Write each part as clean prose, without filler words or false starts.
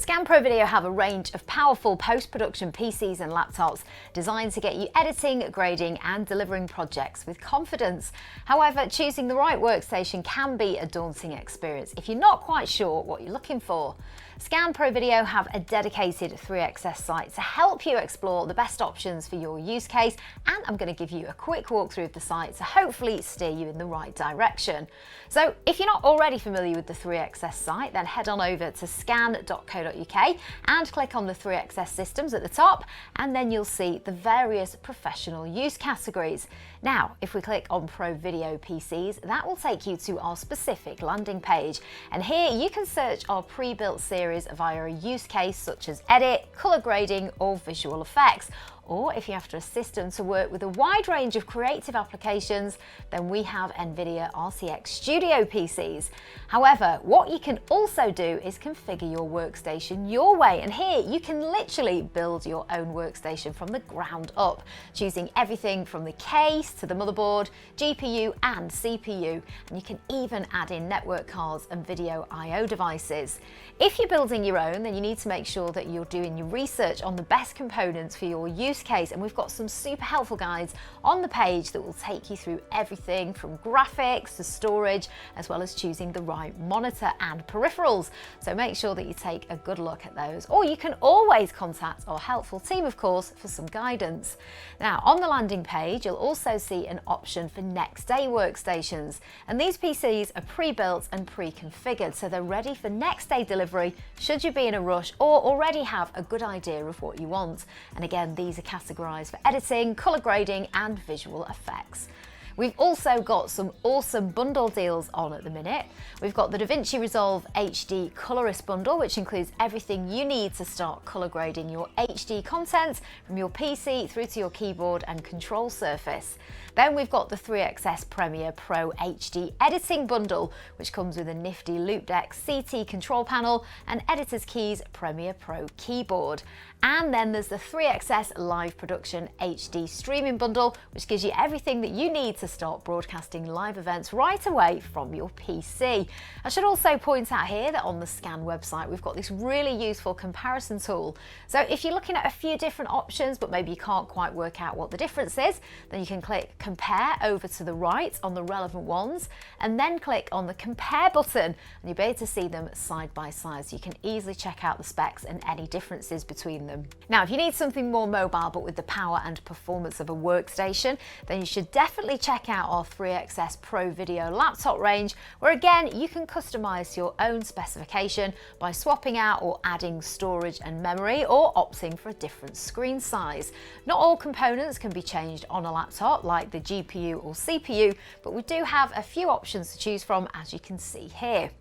Scan Pro Video have a range of powerful post-production PCs and laptops designed to get you editing, grading and delivering projects with confidence. However, choosing the right workstation can be a daunting experience if you're not quite sure what you're looking for. Scan Pro Video have a dedicated 3XS site to help you explore the best options for your use case, and I'm going to give you a quick walkthrough of the site to hopefully steer you in the right direction. So if you're not already familiar with the 3XS site, then head on over to scan.co.uk and click on the 3XS systems at the top, and then you'll see the various professional use categories. Now, if we click on Pro Video PCs, that will take you to our specific landing page, and here you can search our pre-built series via a use case such as edit, colour grading or visual effects. Or if you're after a system to work with a wide range of creative applications, then we have NVIDIA RTX Studio PCs. However, what you can also do is configure your workstation your way, and here you can literally build your own workstation from the ground up, choosing everything from the case to the motherboard, GPU and CPU, and you can even add in network cards and video I/O devices. If you're building your own, then you need to make sure that you're doing your research on the best components for your use case, and we've got some super helpful guides on the page that will take you through everything from graphics to storage, as well as choosing the right monitor and peripherals. So make sure that you take a good look at those, or you can always contact our helpful team, of course, for some guidance. Now, on the landing page, you'll also see an option for next day workstations, and these PCs are pre-built and pre-configured, so they're ready for next day delivery should you be in a rush or already have a good idea of what you want. And again, these are categorized for editing, color grading and visual effects. We've also got some awesome bundle deals on at the minute. We've got the DaVinci Resolve HD Colorist bundle, which includes everything you need to start color grading your HD content from your PC through to your keyboard and control surface. Then we've got the 3XS Premiere Pro HD Editing bundle, which comes with a nifty Loupedeck CT control panel and Editor's Keys Premiere Pro keyboard. And then there's the 3XS Live Production HD Streaming bundle, which gives you everything that you need to start broadcasting live events right away from your PC. I should also point out here that on the Scan website, we've got this really useful comparison tool. So if you're looking at a few different options, but maybe you can't quite work out what the difference is, then you can click Compare over to the right on the relevant ones, and then click on the Compare button, and you'll be able to see them side by side, so you can easily check out the specs and any differences between them. Now, if you need something more mobile but with the power and performance of a workstation, then you should definitely check out our 3XS Pro Video laptop range, where again you can customize your own specification by swapping out or adding storage and memory, or opting for a different screen size. Not all components can be changed on a laptop like the GPU or CPU, but we do have a few options to choose from, as you can see here.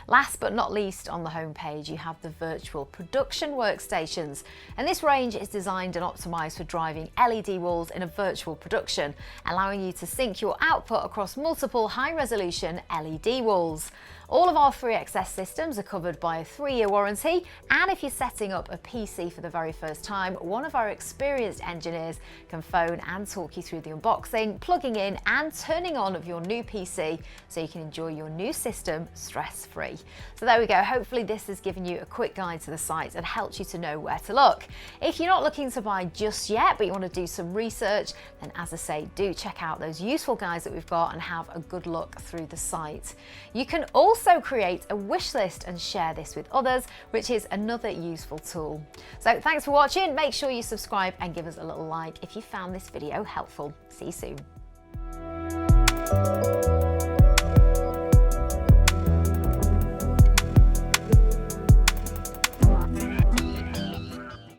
Last but not least, on the homepage you have the virtual production workstations, and this range is designed and optimized for driving LED walls in a virtual production, allowing you to sync your output across multiple high-resolution LED walls. All of our 3XS systems are covered by a 3-year warranty, and if you're setting up a PC for the very first time, one of our experienced engineers can phone and talk you through the unboxing, plugging in and turning on of your new PC so you can enjoy your new system stress-free. So there we go. Hopefully this has given you a quick guide to the site and helped you to know where to look. If you're not looking to buy just yet, but you want to do some research, then as I say, do check out those useful guides that we've got and have a good look through the site. You can also create a wish list and share this with others, which is another useful tool. So thanks for watching. Make sure you subscribe and give us a little like if you found this video helpful. See you soon.